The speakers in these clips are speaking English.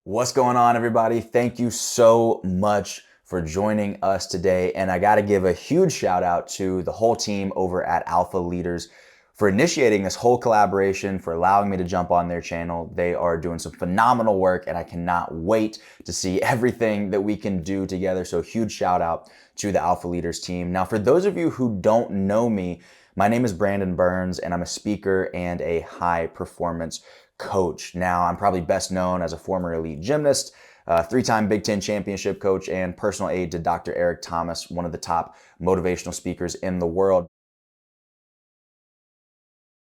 What's going on, everybody? Thank you so much for joining us today. And I got to give a huge shout out to the whole team over at Alpha Leaders for initiating this whole collaboration, for allowing me to jump on their channel. They are doing some phenomenal work and I cannot wait to see everything that we can do together. So huge shout out to the Alpha Leaders team. Now, for those of you who don't know me, my name is Brandon Burns and I'm a speaker and a high performance coach. Now, I'm probably best known as a former elite gymnast, three-time Big Ten championship coach, and personal aide to Dr. Eric Thomas, one of the top motivational speakers in the world.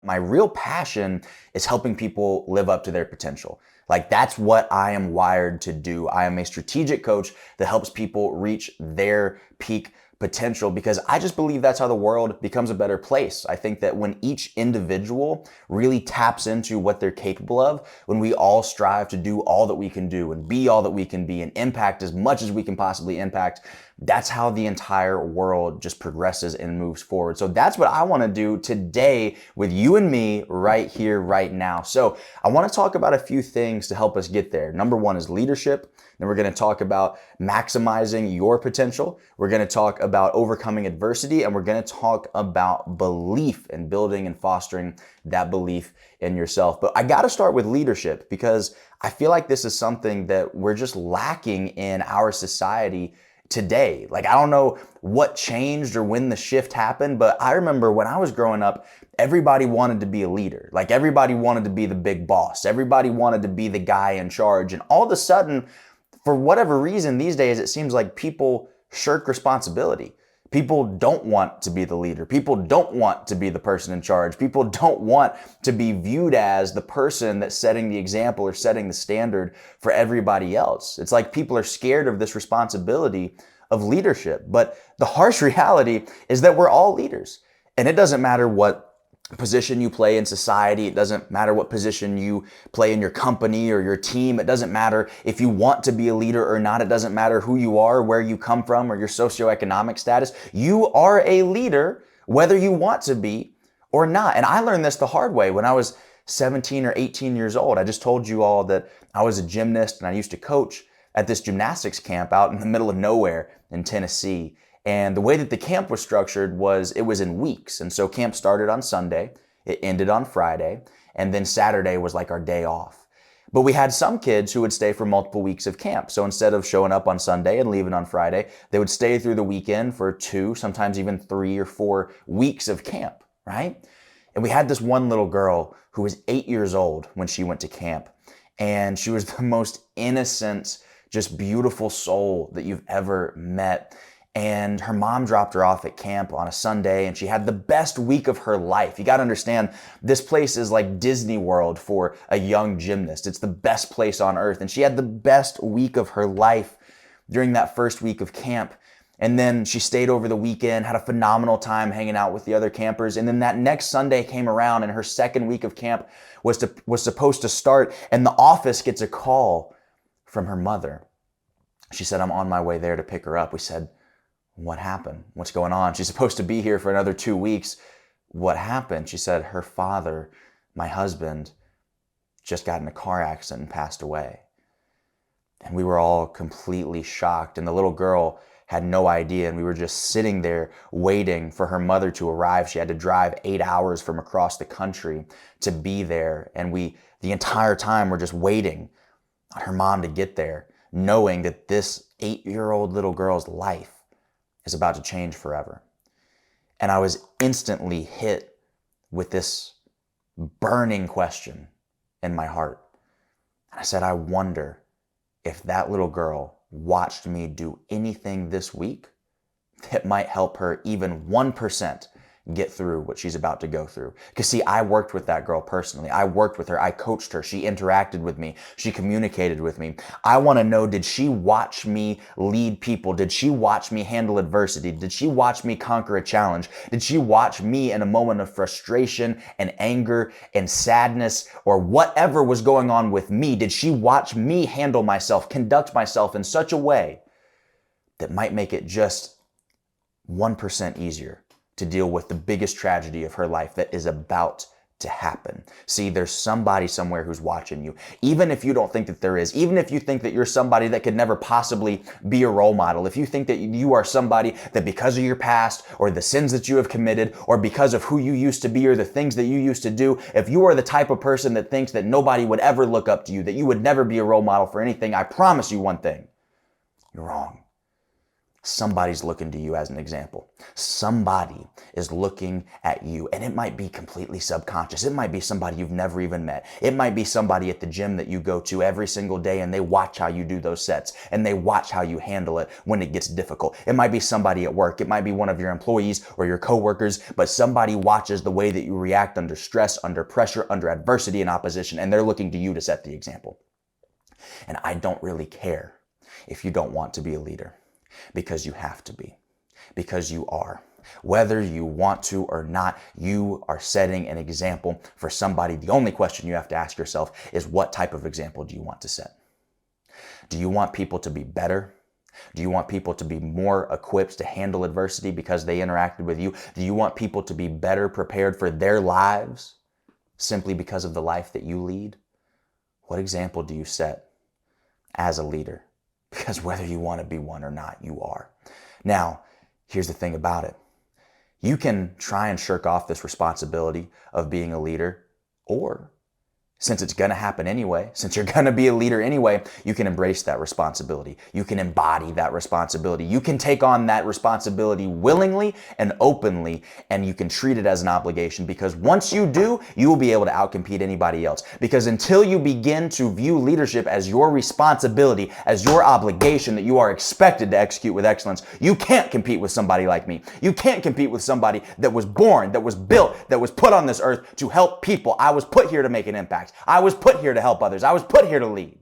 My real passion is helping people live up to their potential. Like, that's what I am wired to do. I am a strategic coach that helps people reach their peak potential because I just believe that's how the world becomes a better place. I think that when each individual really taps into what they're capable of, when we all strive to do all that we can do and be all that we can be and impact as much as we can possibly impact, that's how the entire world just progresses and moves forward. So that's what I want to do today with you and me right here, right now. So I want to talk about a few things to help us get there. Number one is leadership. Then we're going to talk about maximizing your potential. We're going to talk about overcoming adversity, and we're going to talk about belief and building and fostering that belief in yourself. But I got to start with leadership because I feel like this is something that we're just lacking in our society today. Like, I don't know what changed or when the shift happened, but I remember when I was growing up, everybody wanted to be a leader. Like, everybody wanted to be the big boss. Everybody wanted to be the guy in charge. And all of a sudden, for whatever reason these days, it seems like people shirk responsibility. People don't want to be the leader. People don't want to be the person in charge. People don't want to be viewed as the person that's setting the example or setting the standard for everybody else. It's like people are scared of this responsibility of leadership. But the harsh reality is that we're all leaders. And it doesn't matter what position you play in society. It doesn't matter what position you play in your company or your team. It doesn't matter if you want to be a leader or not. It doesn't matter who you are, where you come from, or your socioeconomic status. You are a leader whether you want to be or not. And I learned this the hard way when I was 17 or 18 years old. I just told you all that I was a gymnast and I used to coach at this gymnastics camp out in the middle of nowhere in Tennessee. And the way that the camp was structured was it was in weeks. And so camp started on Sunday, it ended on Friday, and then Saturday was like our day off. But we had some kids who would stay for multiple weeks of camp. So instead of showing up on Sunday and leaving on Friday, they would stay through the weekend for 2, sometimes even 3 or 4 weeks of camp, right? And we had this one little girl who was 8 years old when she went to camp. And she was the most innocent, just beautiful soul that you've ever met. And her mom dropped her off at camp on a Sunday and she had the best week of her life. You got to understand, this place is like Disney World for a young gymnast. It's the best place on earth. And she had the best week of her life during that first week of camp. And then she stayed over the weekend, had a phenomenal time hanging out with the other campers. And then that next Sunday came around and her second week of camp was supposed to start. And the office gets a call from her mother. She said, "I'm on my way there to pick her up." We said, "What happened? What's going on? She's supposed to be here for another 2 weeks. What happened?" She said, "Her father, my husband, just got in a car accident and passed away." And we were all completely shocked. And the little girl had no idea. And we were just sitting there waiting for her mother to arrive. She had to drive 8 hours from across the country to be there. And the entire time, we're just waiting on her mom to get there, knowing that this 8-year-old little girl's life is about to change forever. And I was instantly hit with this burning question in my heart. And I said, I wonder if that little girl watched me do anything this week that might help her even 1% get through what she's about to go through. Because see, I worked with that girl personally. I worked with her. I coached her. She interacted with me. She communicated with me. I want to know, did she watch me lead people? Did she watch me handle adversity? Did she watch me conquer a challenge? Did she watch me in a moment of frustration and anger and sadness or whatever was going on with me? Did she watch me handle myself, conduct myself in such a way that might make it just 1% easier to deal with the biggest tragedy of her life that is about to happen. See, there's somebody somewhere who's watching you. Even if you don't think that there is, even if you think that you're somebody that could never possibly be a role model, if you think that you are somebody that because of your past or the sins that you have committed or because of who you used to be or the things that you used to do, if you are the type of person that thinks that nobody would ever look up to you, that you would never be a role model for anything, I promise you one thing, you're wrong. Somebody's looking to you as an example. Somebody is looking at you, and it might be completely subconscious. It might be somebody you've never even met. It might be somebody at the gym that you go to every single day, and they watch how you do those sets, and they watch how you handle it when it gets difficult. It might be somebody at work. It might be one of your employees or your coworkers, but somebody watches the way that you react under stress, under pressure, under adversity and opposition, and they're looking to you to set the example. And I don't really care if you don't want to be a leader. Because you have to be. Because you are. Whether you want to or not, you are setting an example for somebody. The only question you have to ask yourself is, what type of example do you want to set? Do you want people to be better? Do you want people to be more equipped to handle adversity because they interacted with you? Do you want people to be better prepared for their lives simply because of the life that you lead? What example do you set as a leader? Because whether you want to be one or not, you are. Now, here's the thing about it. You can try and shirk off this responsibility of being a leader, or since it's going to happen anyway, since you're going to be a leader anyway, you can embrace that responsibility. You can embody that responsibility. You can take on that responsibility willingly and openly, and you can treat it as an obligation, because once you do, you will be able to outcompete anybody else. Because until you begin to view leadership as your responsibility, as your obligation that you are expected to execute with excellence, you can't compete with somebody like me. You can't compete with somebody that was born, that was built, that was put on this earth to help people. I was put here to make an impact. I was put here to help others. I was put here to lead.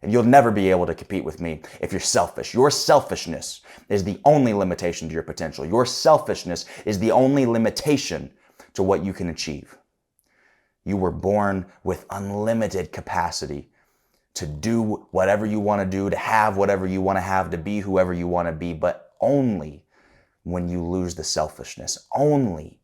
And you'll never be able to compete with me if you're selfish. Your selfishness is the only limitation to your potential. Your selfishness is the only limitation to what you can achieve. You were born with unlimited capacity to do whatever you want to do, to have whatever you want to have, to be whoever you want to be, but only when you lose the selfishness. Only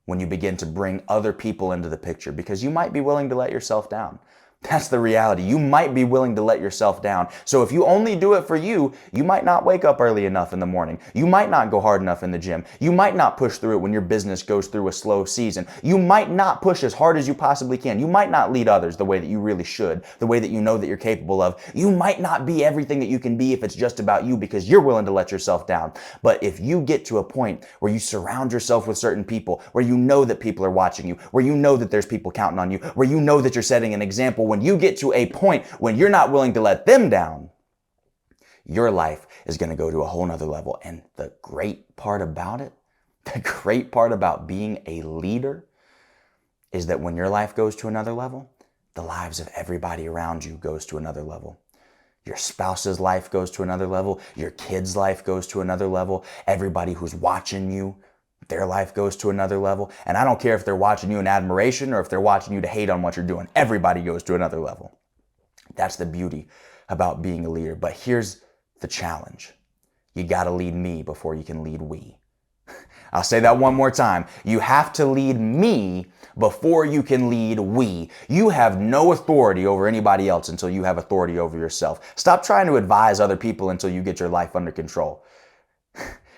when you begin to bring other people into the picture, because you might be willing to let yourself down. That's the reality. You might be willing to let yourself down. So if you only do it for you, you might not wake up early enough in the morning. You might not go hard enough in the gym. You might not push through it when your business goes through a slow season. You might not push as hard as you possibly can. You might not lead others the way that you really should, the way that you know that you're capable of. You might not be everything that you can be if it's just about you, because you're willing to let yourself down. But if you get to a point where you surround yourself with certain people, where you know that people are watching you, where you know that there's people counting on you, where you know that you're setting an example, when you get to a point when you're not willing to let them down, your life is going to go to a whole nother level. And the great part about it, the great part about being a leader, is that when your life goes to another level, the lives of everybody around you goes to another level. Your spouse's life goes to another level. Your kid's life goes to another level. Everybody who's watching you, their life goes to another level. And I don't care if they're watching you in admiration or if they're watching you to hate on what you're doing. Everybody goes to another level. That's the beauty about being a leader. But here's the challenge. You got to lead me before you can lead we. I'll say that one more time. You have to lead me before you can lead we. You have no authority over anybody else until you have authority over yourself. Stop trying to advise other people until you get your life under control.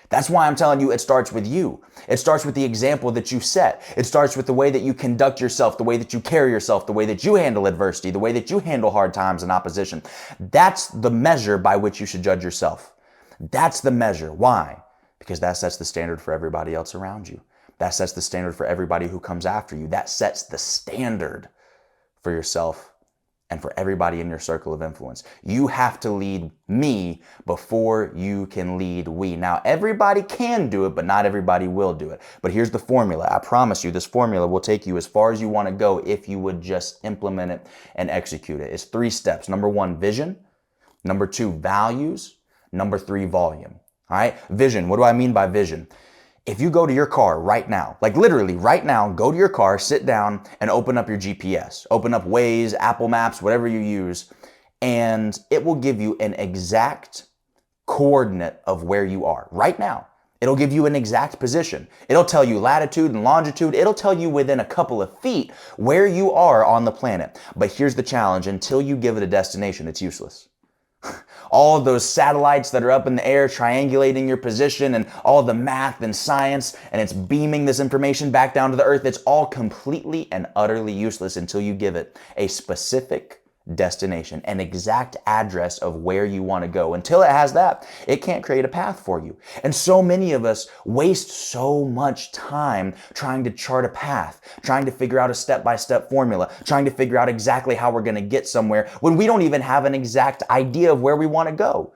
That's why I'm telling you, it starts with you. It starts with the example that you set. It starts with the way that you conduct yourself, the way that you carry yourself, the way that you handle adversity, the way that you handle hard times and opposition. That's the measure by which you should judge yourself. That's the measure. Why? Because that sets the standard for everybody else around you. That sets the standard for everybody who comes after you. That sets the standard for yourself and for everybody in your circle of influence. You have to lead me before you can lead we. Now, everybody can do it, but not everybody will do it. But here's the formula. I promise you, this formula will take you as far as you want to go if you would just implement it and execute it. It's 3 steps. Number 1, vision. Number 2, values. Number 3, volume. All right? Vision. What do I mean by vision? If you go to your car right now, like literally right now, go to your car, sit down and open up your GPS, open up Waze, Apple Maps, whatever you use, and it will give you an exact coordinate of where you are right now. It'll give you an exact position. It'll tell you latitude and longitude. It'll tell you within a couple of feet where you are on the planet. But here's the challenge. Until you give it a destination, it's useless. All of those satellites that are up in the air triangulating your position and all the math and science, and it's beaming this information back down to the earth, it's all completely and utterly useless until you give it a specific destination, an exact address of where you want to go. Until it has that, it can't create a path for you. And so many of us waste so much time trying to chart a path, trying to figure out a step-by-step formula, trying to figure out exactly how we're going to get somewhere when we don't even have an exact idea of where we want to go.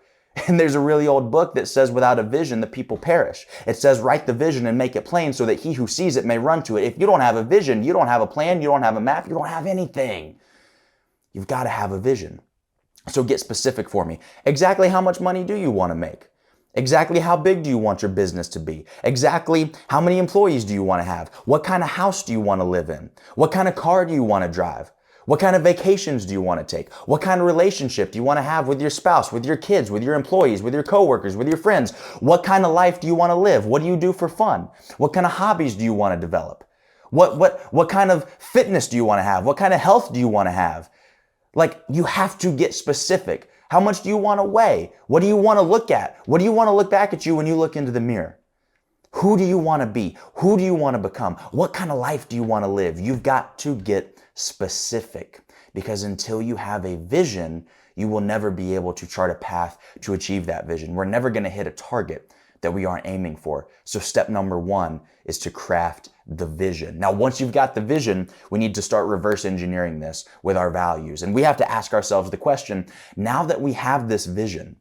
And there's a really old book that says, without a vision, the people perish. It says, write the vision and make it plain so that he who sees it may run to it. If you don't have a vision, you don't have a plan, you don't have a map, you don't have anything. You've got to have a vision. So get specific for me. Exactly how much money do you want to make? Exactly how big do you want your business to be? Exactly how many employees do you want to have? What kind of house do you want to live in? What kind of car do you want to drive? What kind of vacations do you want to take? What kind of relationship do you want to have with your spouse, with your kids, with your employees, with your coworkers, with your friends? What kind of life do you want to live? What do you do for fun? What kind of hobbies do you want to develop? What kind of fitness do you want to have? What kind of health do you want to have? Like, you have to get specific. How much do you want to weigh? What do you want to look at? What do you want to look back at you when you look into the mirror? Who do you want to be? Who do you want to become? What kind of life do you want to live? You've got to get specific, because until you have a vision, you will never be able to chart a path to achieve that vision. We're never going to hit a target that we aren't aiming for. So step number one is to craft the vision. Now, once you've got the vision, we need to start reverse engineering this with our values. And we have to ask ourselves the question, now that we have this vision,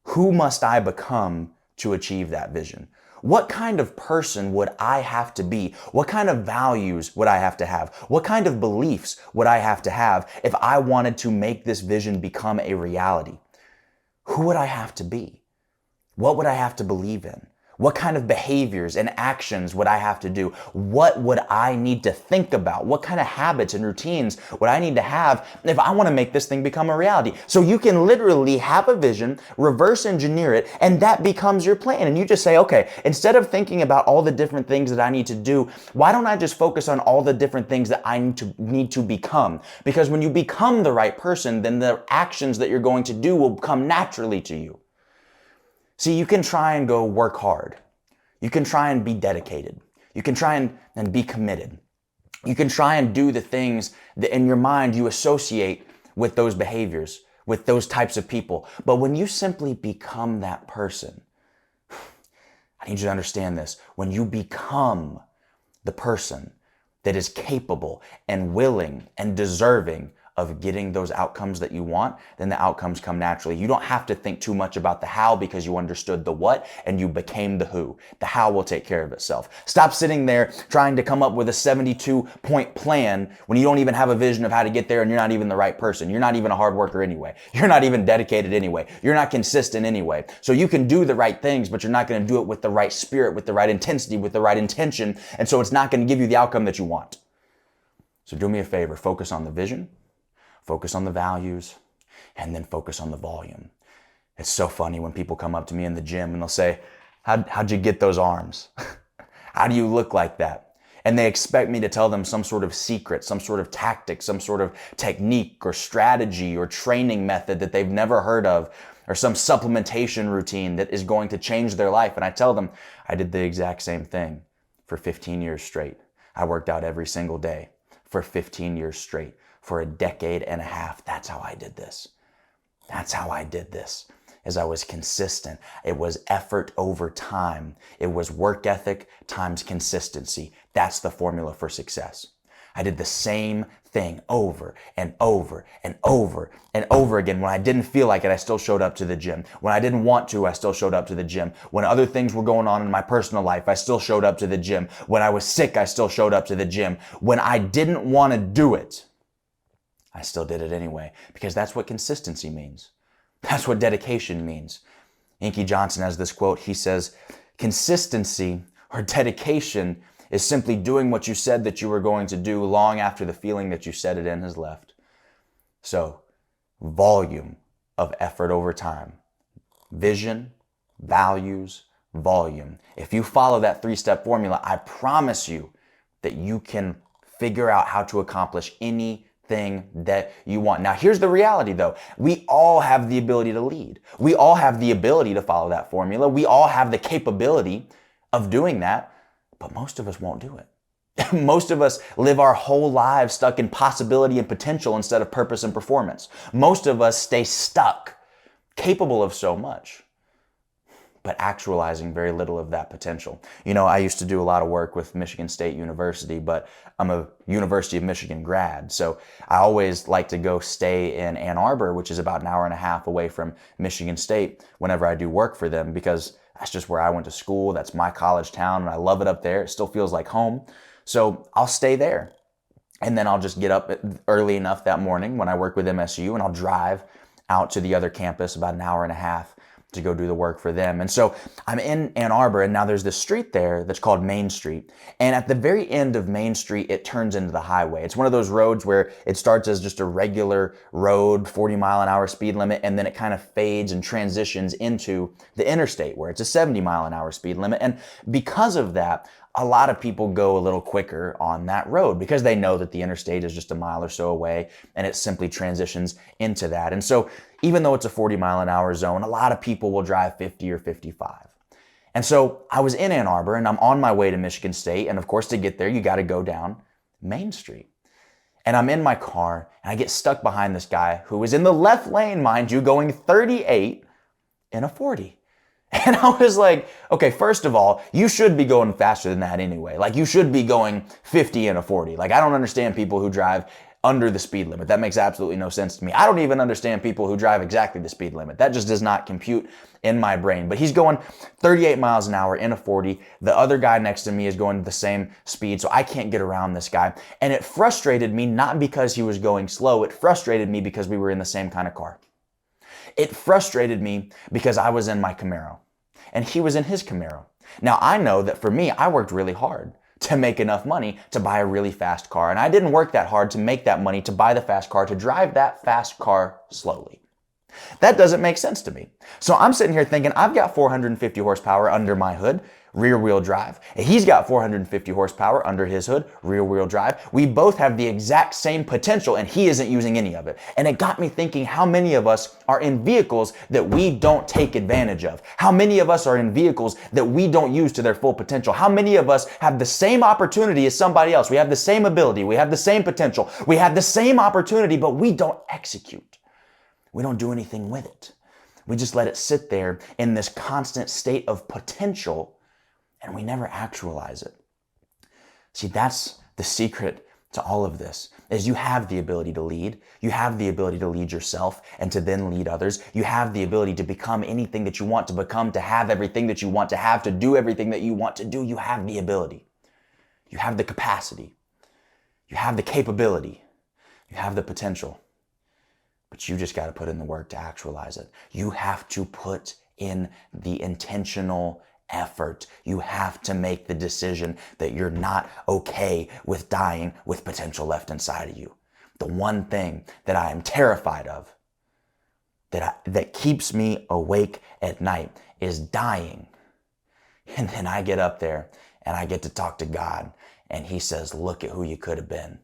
who must I become to achieve that vision? What kind of person would I have to be? What kind of values would I have to have? What kind of beliefs would I have to have if I wanted to make this vision become a reality? Who would I have to be? What would I have to believe in? What kind of behaviors and actions would I have to do? What would I need to think about? What kind of habits and routines would I need to have if I want to make this thing become a reality? So you can literally have a vision, reverse engineer it, and that becomes your plan. And you just say, okay, instead of thinking about all the different things that I need to do, why don't I just focus on all the different things that I need to become? Because when you become the right person, then the actions that you're going to do will come naturally to you. See, you can try and go work hard. You can try and be dedicated. You can try and be committed. You can try and do the things that in your mind you associate with those behaviors, with those types of people. But when you simply become that person, I need you to understand this. When you become the person that is capable and willing and deserving of getting those outcomes that you want, then the outcomes come naturally. You don't have to think too much about the how because you understood the what and you became the who. The how will take care of itself. Stop sitting there trying to come up with a 72-point plan when you don't even have a vision of how to get there and you're not even the right person. You're not even a hard worker anyway. You're not even dedicated anyway. You're not consistent anyway. So you can do the right things, but you're not going to do it with the right spirit, with the right intensity, with the right intention. And so it's not going to give you the outcome that you want. So do me a favor, focus on the vision. Focus on the values, and then focus on the volume. It's so funny when people come up to me in the gym and they'll say, how'd you get those arms? How do you look like that? And they expect me to tell them some sort of secret, some sort of tactic, some sort of technique or strategy or training method that they've never heard of, or some supplementation routine that is going to change their life. And I tell them, I did the exact same thing for 15 years straight. I worked out every single day for 15 years straight. For a decade and a half, that's how I did this. That's how I did this, as I was consistent. It was effort over time. It was work ethic times consistency. That's the formula for success. I did the same thing over and over and over and over again. When I didn't feel like it, I still showed up to the gym. When I didn't want to, I still showed up to the gym. When other things were going on in my personal life, I still showed up to the gym. When I was sick, I still showed up to the gym. When I didn't want to do it, I still did it anyway, because that's what consistency means. That's what dedication means. Inky Johnson has this quote. He says, consistency or dedication is simply doing what you said that you were going to do long after the feeling that you said it in has left. So, volume of effort over time. Vision, values, volume. If you follow that 3-step formula, I promise you that you can figure out how to accomplish anything that you want. Now, here's the reality though. We all have the ability to lead. We all have the ability to follow that formula. We all have the capability of doing that, but most of us won't do it. Most of us live our whole lives stuck in possibility and potential instead of purpose and performance. Most of us stay stuck, capable of so much, but actualizing very little of that potential. You know, I used to do a lot of work with Michigan State University, but I'm a University of Michigan grad. So I always like to go stay in Ann Arbor, which is about an hour and a half away from Michigan State whenever I do work for them, because that's just where I went to school. That's my college town, and I love it up there. It still feels like home. So I'll stay there. And then I'll just get up early enough that morning when I work with MSU, and I'll drive out to the other campus about an hour and a half to go do the work for them. And so I'm in Ann Arbor, and now there's this street there that's called Main Street. And at the very end of Main Street, it turns into the highway. It's one of those roads where it starts as just a regular road, 40-mile-an-hour speed limit, and then it kind of fades and transitions into the interstate where it's a 70-mile-an-hour speed limit. And because of that, a lot of people go a little quicker on that road because they know that the interstate is just a mile or so away, and it simply transitions into that. And so even though it's a 40-mile-an-hour zone, a lot of people will drive 50 or 55. And so I was in Ann Arbor, and I'm on my way to Michigan State. And of course, to get there, you got to go down Main Street. And I'm in my car, and I get stuck behind this guy who was in the left lane, mind you, going 38 in a 40. And I was like, okay, first of all, you should be going faster than that anyway. Like, you should be going 50 in a 40. Like, I don't understand people who drive under the speed limit. That makes absolutely no sense to me. I don't even understand people who drive exactly the speed limit. That just does not compute in my brain. But he's going 38 miles an hour in a 40. The other guy next to me is going the same speed, so I can't get around this guy. And it frustrated me, not because he was going slow. It frustrated me because we were in the same kind of car. It frustrated me because I was in my Camaro and he was in his Camaro. Now, I know that for me, I worked really hard to make enough money to buy a really fast car. And I didn't work that hard to make that money to buy the fast car, to drive that fast car slowly. That doesn't make sense to me. So I'm sitting here thinking, I've got 450 horsepower under my hood, rear wheel drive. He's got 450 horsepower under his hood, rear wheel drive. We both have the exact same potential, and he isn't using any of it. And it got me thinking, how many of us are in vehicles that we don't take advantage of? How many of us are in vehicles that we don't use to their full potential? How many of us have the same opportunity as somebody else? We have the same ability, we have the same potential, we have the same opportunity, but we don't execute. We don't do anything with it. We just let it sit there in this constant state of potential, and we never actualize it. See, that's the secret to all of this, is you have the ability to lead. You have the ability to lead yourself and to then lead others. You have the ability to become anything that you want to become, to have everything that you want to have, to do everything that you want to do. You have the ability. You have the capacity. You have the capability. You have the potential. But you just got to put in the work to actualize it. You have to put in the intentional effort. You have to make the decision that you're not okay with dying with potential left inside of you. The one thing that I am terrified of, that keeps me awake at night, is dying. And then I get up there and I get to talk to God, and he says, look at who you could have been.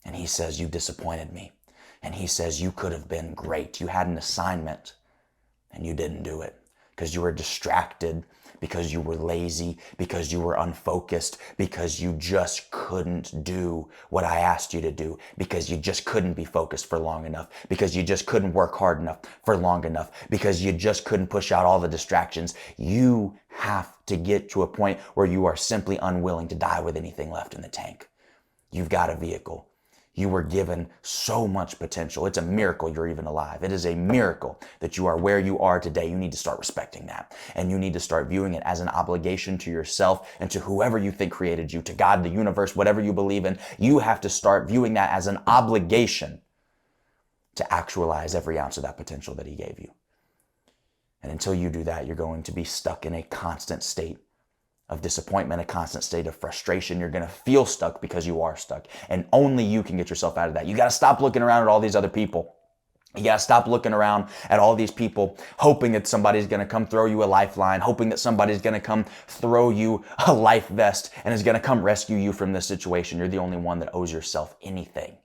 And he says, you disappointed me. And he says, you could have been great. You had an assignment and you didn't do it because you were distracted, because you were lazy, because you were unfocused, because you just couldn't do what I asked you to do, because you just couldn't be focused for long enough, because you just couldn't work hard enough for long enough, because you just couldn't push out all the distractions. You have to get to a point where you are simply unwilling to die with anything left in the tank. You've got a vehicle. You were given so much potential. It's a miracle you're even alive. It is a miracle that you are where you are today. You need to start respecting that. And you need to start viewing it as an obligation to yourself and to whoever you think created you, to God, the universe, whatever you believe in. You have to start viewing that as an obligation to actualize every ounce of that potential that he gave you. And until you do that, you're going to be stuck in a constant state of disappointment, a constant state of frustration. You're going to feel stuck because you are stuck. And only you can get yourself out of that. You got to stop looking around at all these other people You gotta stop looking around at all these people, hoping that somebody's gonna come throw you a lifeline, hoping that somebody's gonna come throw you a life vest and is gonna come rescue you from this situation. You're the only one that owes yourself anything.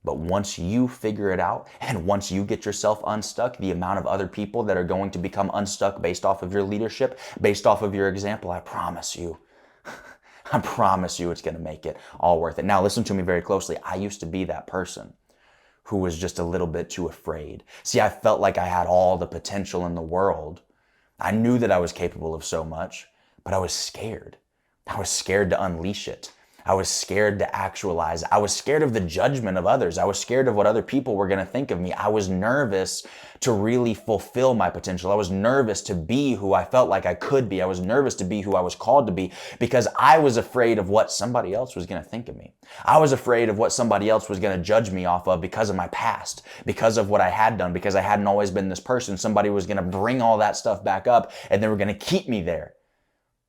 But once you figure it out and once you get yourself unstuck, the amount of other people that are going to become unstuck based off of your leadership, based off of your example, I promise you, I promise you it's gonna make it all worth it. Now listen to me very closely. I used to be that person who was just a little bit too afraid. See, I felt like I had all the potential in the world. I knew that I was capable of so much, but I was scared. I was scared to unleash it. I was scared to actualize. I was scared of the judgment of others. I was scared of what other people were going to think of me. I was nervous to really fulfill my potential. I was nervous to be who I felt like I could be. I was nervous to be who I was called to be because I was afraid of what somebody else was going to think of me. I was afraid of what somebody else was going to judge me off of because of my past, because of what I had done, because I hadn't always been this person. Somebody was going to bring all that stuff back up and they were going to keep me there.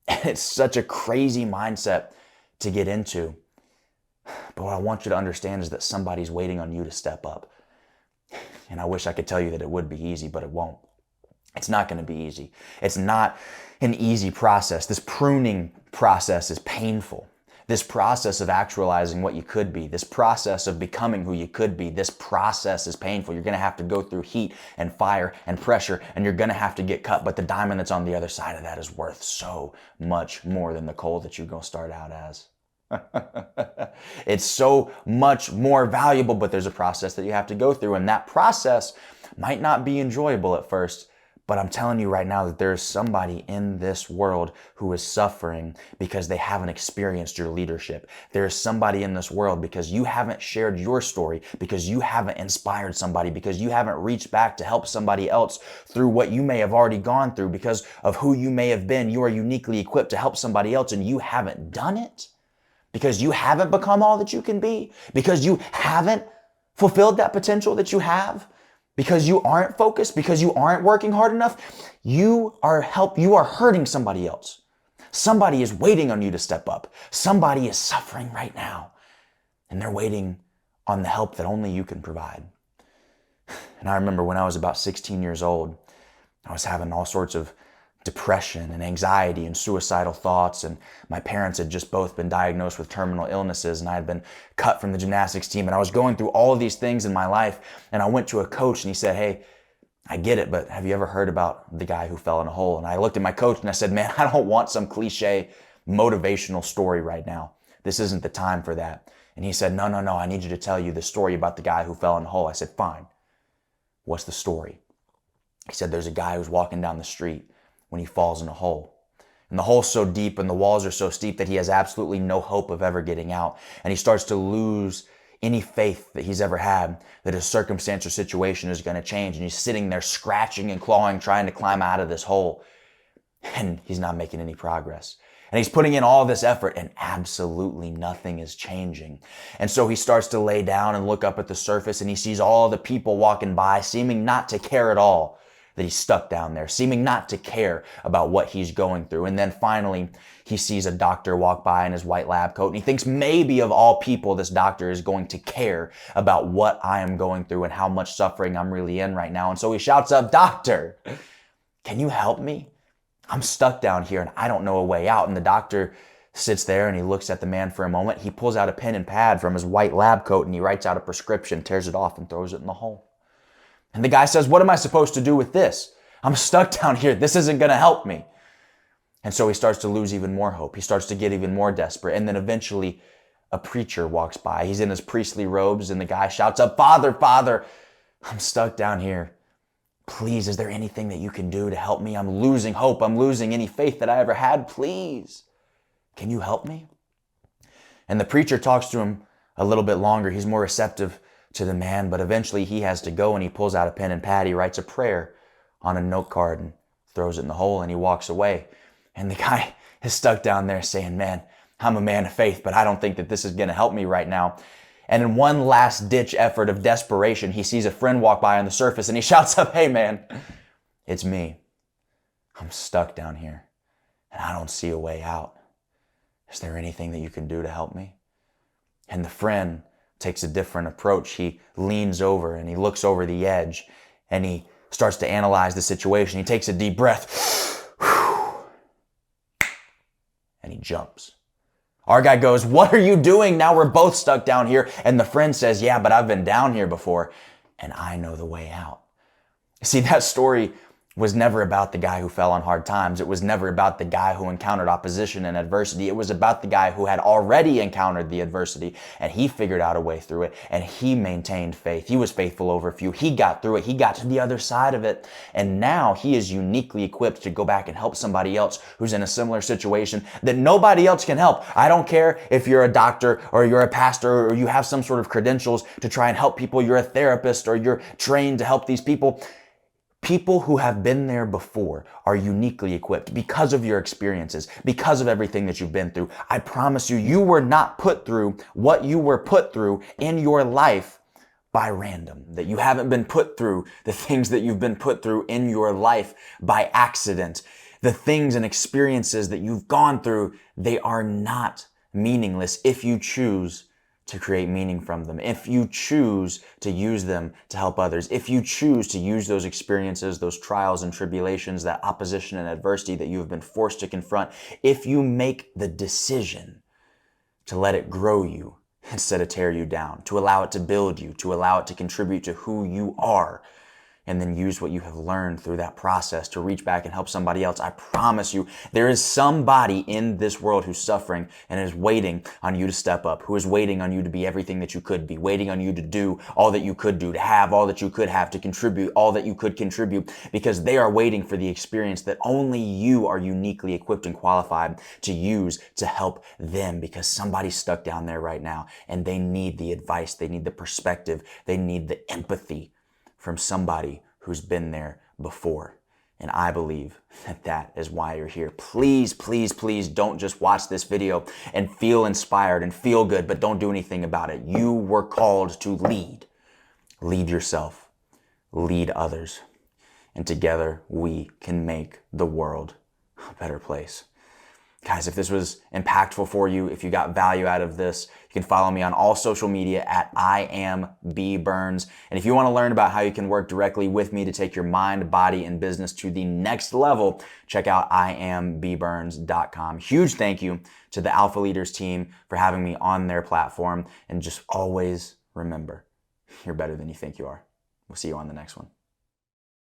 And it's such a crazy mindset to get into. But what I want you to understand is that somebody's waiting on you to step up. And I wish I could tell you that it would be easy, but it won't. It's not going to be easy. It's not an easy process. This pruning process is painful. This process of actualizing what you could be, this process of becoming who you could be, this process is painful. You're going to have to go through heat and fire and pressure, and you're going to have to get cut. But the diamond that's on the other side of that is worth so much more than the coal that you're going to start out as. It's so much more valuable, but there's a process that you have to go through, and that process might not be enjoyable at first, but I'm telling you right now that there's somebody in this world who is suffering because they haven't experienced your leadership. There's somebody in this world because you haven't shared your story, because you haven't inspired somebody, because you haven't reached back to help somebody else through what you may have already gone through, because of who you may have been. You are uniquely equipped to help somebody else, and you haven't done it. Because you haven't become all that you can be, because you haven't fulfilled that potential that you have, because you aren't focused, because you aren't working hard enough, you are hurting somebody else. Somebody is waiting on you to step up. Somebody is suffering right now, and they're waiting on the help that only you can provide. And I remember when I was about 16 years old, I was having all sorts of depression and anxiety and suicidal thoughts, and my parents had just both been diagnosed with terminal illnesses, and I had been cut from the gymnastics team, and I was going through all of these things in my life, and I went to a coach and he said, "Hey, I get it, but have you ever heard about the guy who fell in a hole?" And I looked at my coach and I said, "Man, I don't want some cliche motivational story right now. This isn't the time for that." And he said, No, I need you to tell you the story about the guy who fell in a hole." I said, "Fine. What's the story?" He said, "There's a guy who's walking down the street when he falls in a hole. And the hole's so deep and the walls are so steep that he has absolutely no hope of ever getting out. And he starts to lose any faith that he's ever had that his circumstance or situation is going to change. And he's sitting there scratching and clawing, trying to climb out of this hole. And he's not making any progress. And he's putting in all this effort and absolutely nothing is changing. And so he starts to lay down and look up at the surface, and he sees all the people walking by, seeming not to care at all that he's stuck down there, seeming not to care about what he's going through. And then finally, he sees a doctor walk by in his white lab coat, and he thinks maybe of all people, this doctor is going to care about what I am going through and how much suffering I'm really in right now. And so he shouts up, "Doctor, can you help me? I'm stuck down here and I don't know a way out." And the doctor sits there and he looks at the man for a moment. He pulls out a pen and pad from his white lab coat and he writes out a prescription, tears it off and throws it in the hole. And the guy says, "What am I supposed to do with this? I'm stuck down here. This isn't going to help me." And so he starts to lose even more hope. He starts to get even more desperate. And then eventually a preacher walks by. He's in his priestly robes and the guy shouts up, Father, I'm stuck down here. Please, is there anything that you can do to help me? I'm losing hope. I'm losing any faith that I ever had. Please, can you help me?" And the preacher talks to him a little bit longer. He's more receptive to the man, but eventually he has to go and he pulls out a pen and pad. He writes a prayer on a note card and throws it in the hole and he walks away. And the guy is stuck down there saying, "Man, I'm a man of faith, but I don't think that this is going to help me right now." And in one last ditch effort of desperation, he sees a friend walk by on the surface and he shouts up, "Hey man, it's me. I'm stuck down here and I don't see a way out. Is there anything that you can do to help me?" And the friend takes a different approach. He leans over and he looks over the edge and he starts to analyze the situation. He takes a deep breath and he jumps. Our guy goes, "What are you doing? Now we're both stuck down here." And the friend says, "Yeah, but I've been down here before and I know the way out." See, that story was never about the guy who fell on hard times. It was never about the guy who encountered opposition and adversity. It was about the guy who had already encountered the adversity and he figured out a way through it and he maintained faith. He was faithful over few. He got through it. He got to the other side of it. And now he is uniquely equipped to go back and help somebody else who's in a similar situation that nobody else can help. I don't care if you're a doctor or you're a pastor or you have some sort of credentials to try and help people. You're a therapist or you're trained to help these people. People who have been there before are uniquely equipped because of your experiences, because of everything that you've been through. I promise you, you were not put through what you were put through in your life by random, that you haven't been put through the things that you've been put through in your life by accident. The things and experiences that you've gone through, they are not meaningless if you choose to create meaning from them, if you choose to use them to help others, if you choose to use those experiences, those trials and tribulations, that opposition and adversity that you have been forced to confront, if you make the decision to let it grow you instead of tear you down, to allow it to build you, to allow it to contribute to who you are, and then use what you have learned through that process to reach back and help somebody else. I promise you, there is somebody in this world who's suffering and is waiting on you to step up, who is waiting on you to be everything that you could be, waiting on you to do all that you could do, to have all that you could have, to contribute all that you could contribute, because they are waiting for the experience that only you are uniquely equipped and qualified to use to help them, because somebody's stuck down there right now and they need the advice, they need the perspective, they need the empathy from somebody who's been there before. And I believe that that is why you're here. Please, please, please don't just watch this video and feel inspired and feel good, but don't do anything about it. You were called to lead. Lead yourself. Lead others. And together we can make the world a better place. Guys, if this was impactful for you, if you got value out of this, you can follow me on all social media at IamBBurns. And if you want to learn about how you can work directly with me to take your mind, body, and business to the next level, check out IamBBurns.com. Huge thank you to the Alpha Leaders team for having me on their platform. And just always remember, you're better than you think you are. We'll see you on the next one.